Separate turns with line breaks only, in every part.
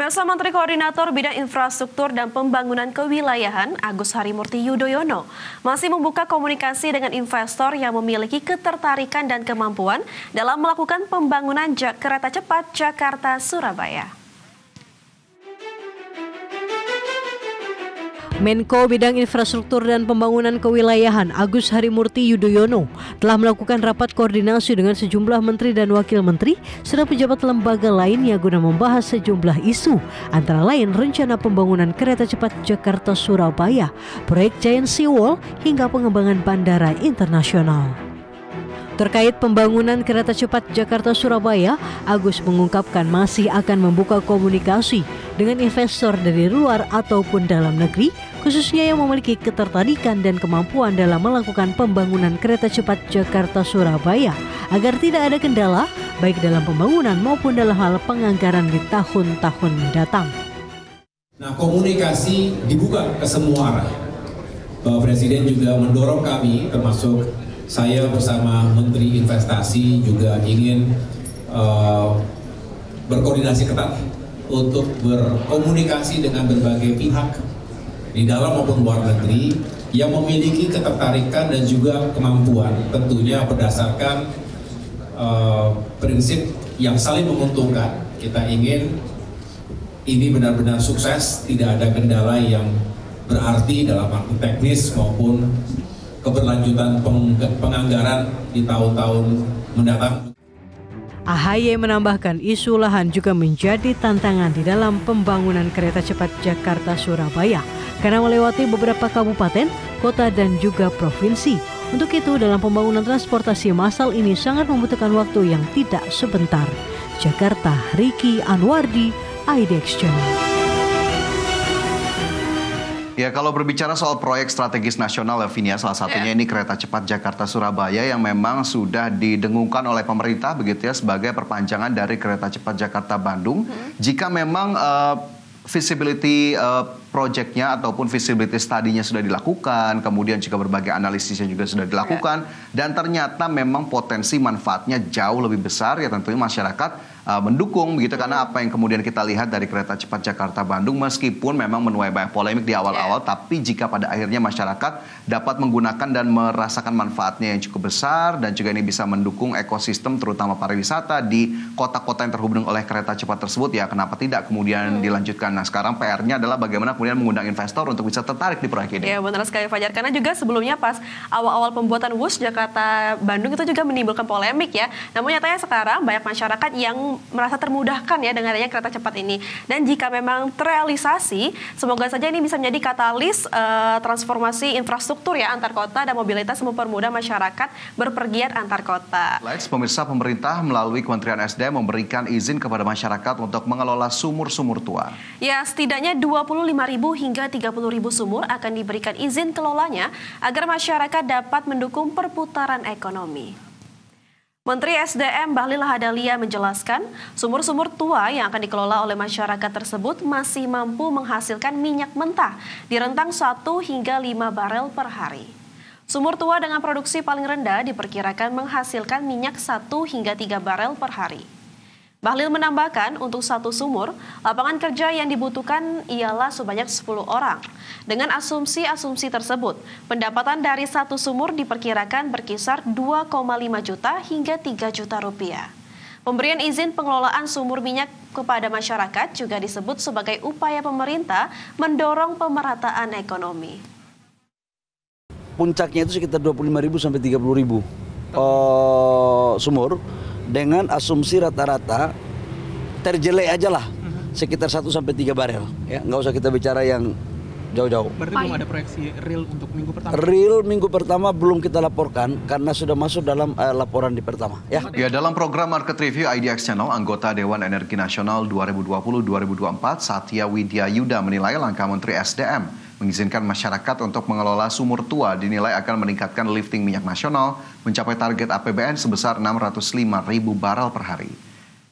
Pemirsa, Menteri Koordinator Bidang Infrastruktur dan Pembangunan Kewilayahan Agus Harimurti Yudhoyono masih membuka komunikasi dengan investor yang memiliki ketertarikan dan kemampuan dalam melakukan pembangunan kereta cepat Jakarta-Surabaya.
Menko Bidang Infrastruktur dan Pembangunan Kewilayahan Agus Harimurti Yudhoyono telah melakukan rapat koordinasi dengan sejumlah menteri dan wakil menteri serta pejabat lembaga lainnya guna membahas sejumlah isu, antara lain rencana pembangunan kereta cepat Jakarta-Surabaya, proyek Giant Seawall hingga pengembangan bandara internasional. Terkait pembangunan kereta cepat Jakarta-Surabaya, Agus mengungkapkan masih akan membuka komunikasi dengan investor dari luar ataupun dalam negeri, khususnya yang memiliki ketertarikan dan kemampuan dalam melakukan pembangunan kereta cepat Jakarta-Surabaya, agar tidak ada kendala baik dalam pembangunan maupun dalam hal penganggaran di tahun-tahun mendatang.
Nah, komunikasi dibuka ke semua arah. Bapak Presiden juga mendorong kami, termasuk saya bersama Menteri Investasi juga ingin berkoordinasi ketat untuk berkomunikasi dengan berbagai pihak di dalam maupun luar negeri yang memiliki ketertarikan dan juga kemampuan, tentunya berdasarkan prinsip yang saling menguntungkan. Kita ingin ini benar-benar sukses, tidak ada kendala yang berarti dalam arti teknis maupun keberlanjutan penganggaran di tahun-tahun mendatang.
AHY menambahkan isu lahan juga menjadi tantangan di dalam pembangunan kereta cepat Jakarta-Surabaya karena melewati beberapa kabupaten, kota dan juga provinsi. Untuk itu dalam pembangunan transportasi massal ini sangat membutuhkan waktu yang tidak sebentar. Jakarta, Riki Anwardi, IDX Channel.
Ya, kalau berbicara soal proyek strategis nasional, Lavinia, salah satunya ini kereta cepat Jakarta-Surabaya yang memang sudah didengungkan oleh pemerintah begitu ya sebagai perpanjangan dari kereta cepat Jakarta-Bandung. Jika memang visibility projectnya ataupun visibility study-nya sudah dilakukan, kemudian juga berbagai analisisnya juga sudah dilakukan, dan ternyata memang potensi manfaatnya jauh lebih besar, ya tentunya masyarakat mendukung begitu, karena apa yang kemudian kita lihat dari kereta cepat Jakarta-Bandung meskipun memang menuai banyak polemik di awal-awal, tapi jika pada akhirnya masyarakat dapat menggunakan dan merasakan manfaatnya yang cukup besar dan juga ini bisa mendukung ekosistem terutama pariwisata di kota-kota yang terhubung oleh kereta cepat tersebut, ya kenapa tidak kemudian dilanjutkan. Nah, sekarang PR-nya adalah bagaimana kemudian mengundang investor untuk bisa tertarik di proyek ini.
Ya, benar sekali Fajar, karena juga sebelumnya pas awal-awal pembuatan WUS Jakarta-Bandung itu juga menimbulkan polemik ya. Namun nyatanya sekarang banyak masyarakat yang merasa termudahkan ya dengan adanya kereta cepat ini. Dan jika memang terrealisasi, semoga saja ini bisa menjadi katalis transformasi infrastruktur ya antar kota dan mobilitas mempermudah masyarakat berpergian antar kota.
Pemirsa, pemerintah melalui Kementerian SDM memberikan izin kepada masyarakat untuk mengelola sumur-sumur tua.
Ya, setidaknya 25.000 hingga 30.000 sumur akan diberikan izin kelolanya agar masyarakat dapat mendukung perputaran ekonomi. Menteri SDM Bahlil Lahadalia menjelaskan, sumur-sumur tua yang akan dikelola oleh masyarakat tersebut masih mampu menghasilkan minyak mentah di rentang 1 hingga 5 barel per hari. Sumur tua dengan produksi paling rendah diperkirakan menghasilkan minyak 1 hingga 3 barel per hari. Bahlil menambahkan, untuk satu sumur, lapangan kerja yang dibutuhkan ialah sebanyak 10 orang. Dengan asumsi-asumsi tersebut, pendapatan dari satu sumur diperkirakan berkisar 2,5 juta hingga 3 juta rupiah. Pemberian izin pengelolaan sumur minyak kepada masyarakat juga disebut sebagai upaya pemerintah mendorong pemerataan ekonomi.
Puncaknya itu sekitar 25.000 sampai 30.000 sumur. Dengan asumsi rata-rata terjelek aja lah sekitar 1 sampai 3 barel ya, nggak usah kita bicara yang jauh-jauh.
Berarti belum ada proyeksi real untuk minggu pertama?
Real minggu pertama belum kita laporkan karena sudah masuk dalam laporan di pertama ya.
Ya, dalam program Market Review IDX Channel, anggota Dewan Energi Nasional 2020-2024 Satya Widya Yuda menilai langkah Menteri SDM mengizinkan masyarakat untuk mengelola sumur tua dinilai akan meningkatkan lifting minyak nasional mencapai target APBN sebesar 605.000 barel per hari.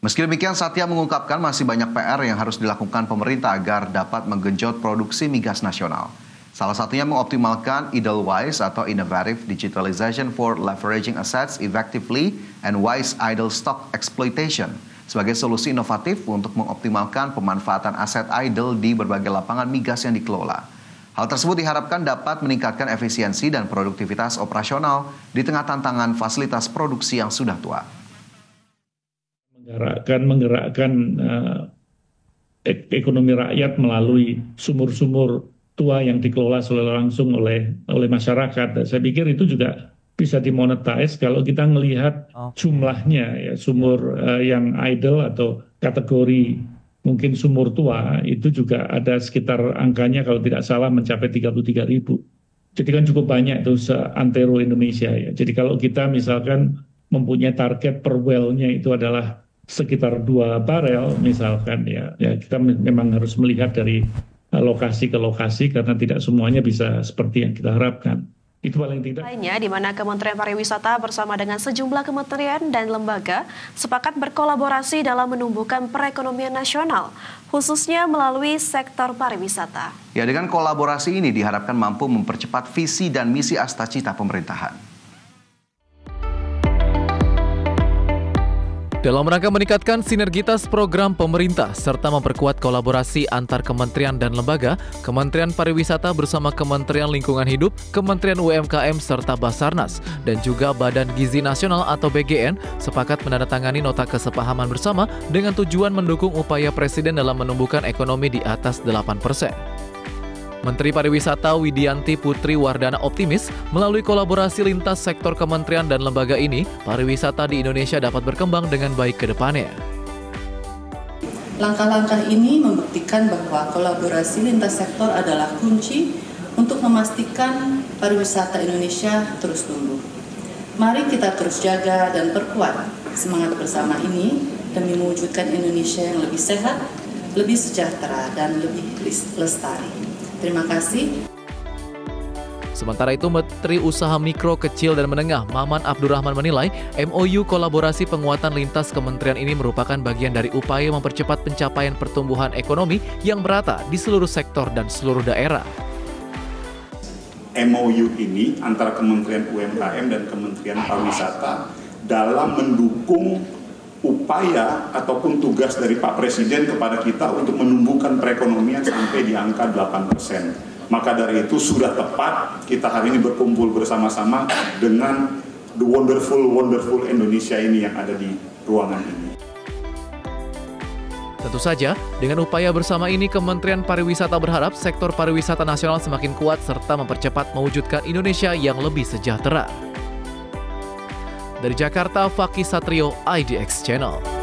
Meski demikian, Satya mengungkapkan masih banyak PR yang harus dilakukan pemerintah agar dapat menggenjot produksi migas nasional. Salah satunya mengoptimalkan Edelweiss atau Innovative Digitalization for Leveraging Assets Effectively and Wise Idle Stock Exploitation sebagai solusi inovatif untuk mengoptimalkan pemanfaatan aset idle di berbagai lapangan migas yang dikelola. Hal tersebut diharapkan dapat meningkatkan efisiensi dan produktivitas operasional di tengah tantangan fasilitas produksi yang sudah tua.
Menggerakkan ekonomi rakyat melalui sumur-sumur tua yang dikelola langsung oleh masyarakat. Saya pikir itu juga bisa dimonetize kalau kita melihat jumlahnya ya, sumur yang idle atau kategori mungkin sumur tua itu juga ada sekitar angkanya kalau tidak salah mencapai 33.000. Jadi kan cukup banyak itu seantero Indonesia ya. Jadi kalau kita misalkan mempunyai target per well-nya itu adalah sekitar 2 barel misalkan ya kita memang harus melihat dari lokasi ke lokasi karena tidak semuanya bisa seperti yang kita harapkan. Itu paling tidak.
Lainnya, di mana Kementerian Pariwisata bersama dengan sejumlah kementerian dan lembaga sepakat berkolaborasi dalam menumbuhkan perekonomian nasional, khususnya melalui sektor pariwisata.
Ya, dengan kolaborasi ini diharapkan mampu mempercepat visi dan misi Astacita pemerintahan.
Dalam rangka meningkatkan sinergitas program pemerintah serta memperkuat kolaborasi antar kementerian dan lembaga, Kementerian Pariwisata bersama Kementerian Lingkungan Hidup, Kementerian UMKM serta Basarnas dan juga Badan Gizi Nasional atau BGN sepakat menandatangani nota kesepahaman bersama dengan tujuan mendukung upaya Presiden dalam menumbuhkan ekonomi di atas 8%. Menteri Pariwisata Widianti Putri Wardana optimis melalui kolaborasi lintas sektor kementerian dan lembaga ini, pariwisata di Indonesia dapat berkembang dengan baik ke depannya.
Langkah-langkah ini membuktikan bahwa kolaborasi lintas sektor adalah kunci untuk memastikan pariwisata Indonesia terus tumbuh. Mari kita terus jaga dan perkuat semangat bersama ini demi mewujudkan Indonesia yang lebih sehat, lebih sejahtera, dan lebih lestari. Terima kasih.
Sementara itu, Menteri Usaha Mikro, Kecil, dan Menengah Maman Abdurrahman menilai MOU kolaborasi penguatan lintas kementerian ini merupakan bagian dari upaya mempercepat pencapaian pertumbuhan ekonomi yang merata di seluruh sektor dan seluruh daerah.
MOU ini antara Kementerian UMKM dan Kementerian Pariwisata dalam mendukung upaya ataupun tugas dari Pak Presiden kepada kita untuk menumbuhkan perekonomian sampai di angka 8%. Maka dari itu sudah tepat kita hari ini berkumpul bersama-sama dengan the wonderful Indonesia ini yang ada di ruangan ini.
Tentu saja, dengan upaya bersama ini Kementerian Pariwisata berharap sektor pariwisata nasional semakin kuat serta mempercepat mewujudkan Indonesia yang lebih sejahtera. Dari Jakarta, Fakih Satrio, IDX Channel.